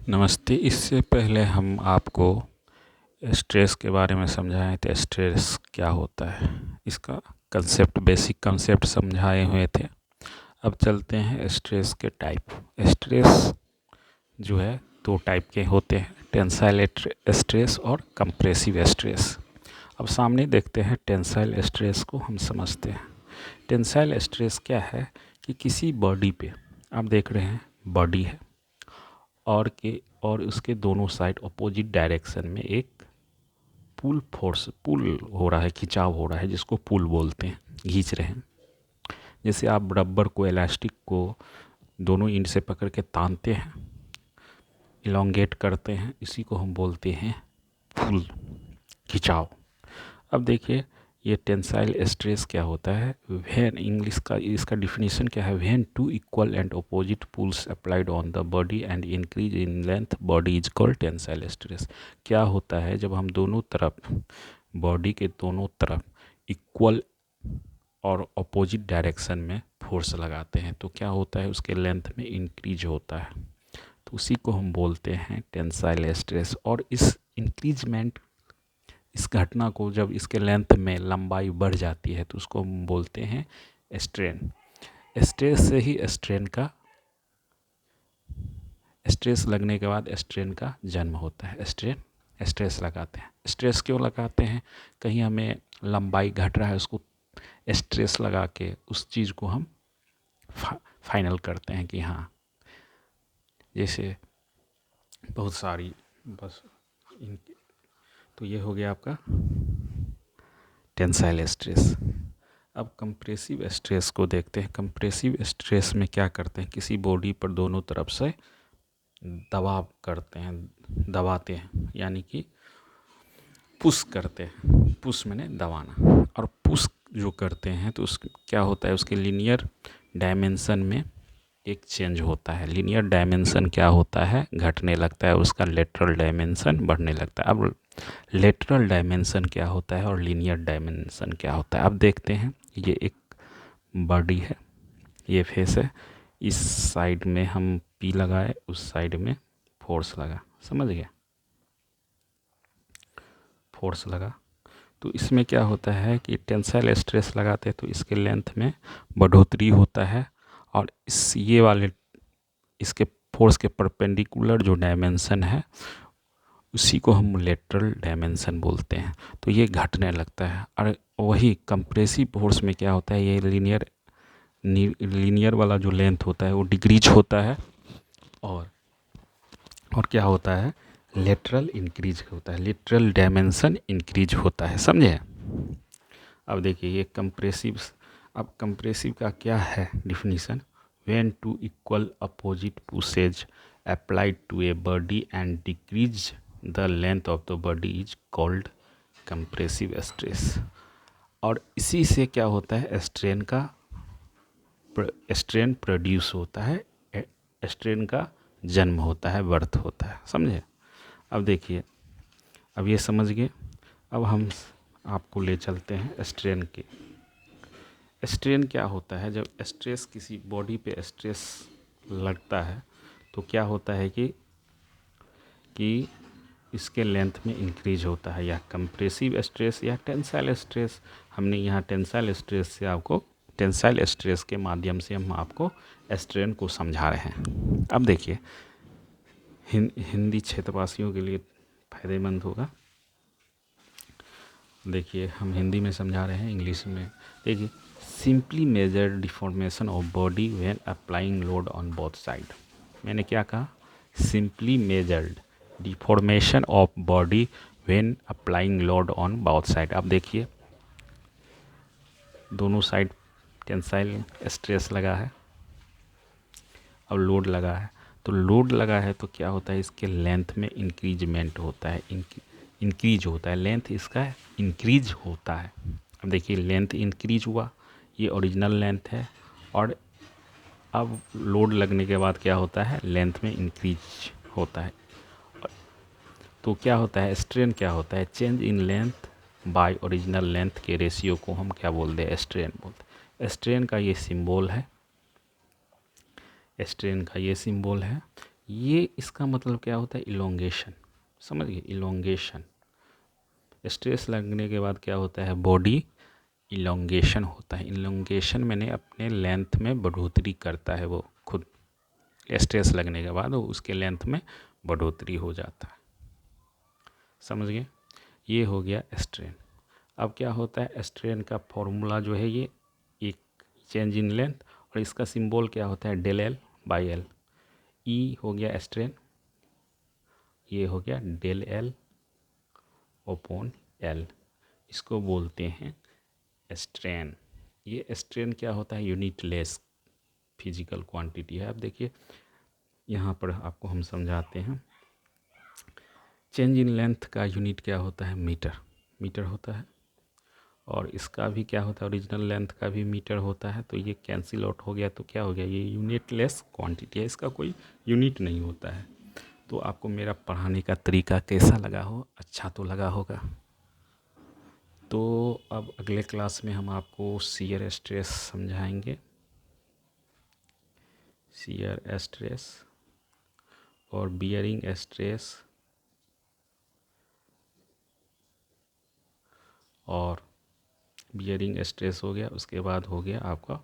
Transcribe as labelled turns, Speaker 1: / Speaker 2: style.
Speaker 1: नमस्ते। इससे पहले हम आपको स्ट्रेस के बारे में समझाएं तो स्ट्रेस क्या होता है, इसका बेसिक कंसेप्ट समझाए हुए थे। अब चलते हैं स्ट्रेस के टाइप। स्ट्रेस जो है दो टाइप के होते हैं, टेंसाइल स्ट्रेस और कंप्रेसिव स्ट्रेस। अब सामने देखते हैं टेंसाइल स्ट्रेस को हम समझते हैं। टेंसाइल स्ट्रेस क्या है कि किसी बॉडी पे, आप देख रहे हैं बॉडी है और उसके दोनों साइड अपोजिट डायरेक्शन में एक पुल हो रहा है, खिंचाव हो रहा है, जिसको पुल बोलते हैं, खींच रहे हैं। जैसे आप रबर को, इलास्टिक को दोनों एंड से पकड़ के तानते हैं, इलोंगेट करते हैं, इसी को हम बोलते हैं पुल, खिंचाव। अब देखिए ये टेंसाइल स्ट्रेस क्या होता है। व्हेन इंग्लिश का इसका डिफिनीशन क्या है, when two equal and opposite pulls applied on the body and increase in length body is called tensile stress. क्या होता है जब हम दोनों तरफ, बॉडी के दोनों तरफ इक्वल और अपोजिट डायरेक्शन में फोर्स लगाते हैं तो क्या होता है, उसके लेंथ में इंक्रीज होता है, तो उसी को हम बोलते हैं टेंसाइल स्ट्रेस। और इस इंक्रीजमेंट, इस घटना को जब इसके लेंथ में लंबाई बढ़ जाती है तो उसको हम बोलते हैं स्ट्रेन। स्ट्रेस से ही स्ट्रेस लगने के बाद स्ट्रेन का जन्म होता है। स्ट्रेस लगाते हैं। स्ट्रेस क्यों लगाते हैं, कहीं हमें लंबाई घट रहा है, उसको स्ट्रेस लगा के उस चीज़ को हम फाइनल करते हैं कि हाँ, जैसे बहुत सारी बस तो ये हो गया आपका टेंसाइल स्ट्रेस। अब कंप्रेसिव स्ट्रेस को देखते हैं। कंप्रेसिव स्ट्रेस में क्या करते हैं, किसी बॉडी पर दोनों तरफ से दबाव करते हैं, दबाते हैं, यानी कि पुश करते हैं। पुश मैंने दबाना, और पुश जो करते हैं तो उस क्या होता है, उसके लीनियर डायमेंशन में एक चेंज होता है। लीनियर डायमेंशन क्या होता है, घटने लगता है, उसका लेटरल डायमेंशन बढ़ने लगता है। अब लेटरल डायमेंशन क्या होता है और लीनियर डायमेंशन क्या होता है, अब देखते हैं। ये एक बॉडी है, ये फेस है, इस साइड में हम पी लगाए, उस साइड में फोर्स लगा, समझ गया, फोर्स लगा। तो इसमें क्या होता है कि टेंसाइल स्ट्रेस लगाते हैं तो इसके लेंथ में बढ़ोतरी होता है, और ये वाले इसके फोर्स के परपेंडिकुलर जो डायमेंशन है उसी को हम लेटरल डायमेंशन बोलते हैं। तो ये घटने लगता है। और वही कंप्रेसिव फोर्स में क्या होता है, ये लीनियर वाला जो लेंथ होता है वो डिक्रीज होता है, और क्या होता है, लेटरल इंक्रीज होता है, लेटरल डायमेंशन इंक्रीज होता है, समझे। अब देखिए ये कंप्रेसिव। अब कंप्रेसिव का क्या है definition, when two equal opposite pushes applied to a body and decrease the length of the body is called compressive stress. और इसी से क्या होता है, स्ट्रेन प्रोड्यूस होता है, स्ट्रेन का जन्म होता है, बर्थ होता है, समझे। अब देखिए, अब ये समझ गए। अब हम आपको ले चलते हैं स्ट्रेन के। स्ट्रेन क्या होता है, जब स्ट्रेस किसी बॉडी पे स्ट्रेस लगता है तो क्या होता है कि इसके लेंथ में इंक्रीज होता है, या कंप्रेसिव स्ट्रेस या टेंसाइल स्ट्रेस। हमने यहाँ टेंसाइल स्ट्रेस से आपको, टेंसाइल स्ट्रेस के माध्यम से हम आपको स्ट्रेन को समझा रहे हैं। अब देखिए हिंदी क्षेत्रवासियों के लिए फ़ायदेमंद होगा। देखिए हम हिंदी में समझा रहे हैं, इंग्लिश में देखिए। Simply measure deformation of body when applying load on both side. मैंने क्या कहा, simply measured deformation of body when applying load on both side. अब देखिए दोनों साइड टेंसाइल स्ट्रेस लगा है, अब लोड लगा है, तो लोड लगा है तो क्या होता है, इसके लेंथ में इंक्रीजमेंट होता है, इंक्रीज होता है, लेंथ इसका इंक्रीज होता है। अब देखिए लेंथ इंक्रीज हुआ, ये ओरिजिनल लेंथ है, और अब लोड लगने के बाद क्या होता है, लेंथ में इंक्रीज होता है। तो क्या होता है, स्ट्रेन क्या होता है, change in length bye original length के रेशियो को हम क्या बोलते हैं, स्ट्रेन बोलते हैं। स्ट्रेन का ये सिंबल है, स्ट्रेन का ये सिंबल है। ये इसका मतलब क्या होता है, इलोंगेशन। समझ गए, इलोंगेशन। स्ट्रेस लगने के बाद क्या होता है, बॉडी इलोंगेशन होता है। इलोंगेशन मैंने अपने लेंथ में बढ़ोतरी करता है वो खुद। स्ट्रेस लगने के बाद उसके लेंथ में बढ़ोतरी हो जाता है। समझ गए, ये हो गया स्ट्रेन। अब क्या होता है, स्ट्रेन का फॉर्मूला जो है ये एक चेंज इन लेंथ, और इसका सिंबल क्या होता है, डेल एल बाई एल। ई हो गया स्ट्रेन, ये हो गया डेल एल अपॉन एल, इसको बोलते हैं स्ट्रेन। ये स्ट्रेन क्या होता है, यूनिटलेस फिजिकल क्वांटिटी है। अब देखिए यहाँ पर आपको हम समझाते हैं। चेंज इन लेंथ का यूनिट क्या होता है, मीटर। मीटर होता है, और इसका भी क्या होता है, ओरिजिनल लेंथ का भी मीटर होता है। तो ये कैंसिल आउट हो गया, तो क्या हो गया, ये यूनिटलेस क्वांटिटी है, इसका कोई यूनिट नहीं होता है। तो आपको मेरा पढ़ाने का तरीका कैसा लगा हो, अच्छा तो लगा होगा। तो अब अगले क्लास में हम आपको शियर स्ट्रेस समझाएंगे, शियर स्ट्रेस और बियरिंग स्ट्रेस और बियरिंग स्ट्रेस हो गया, उसके बाद हो गया आपका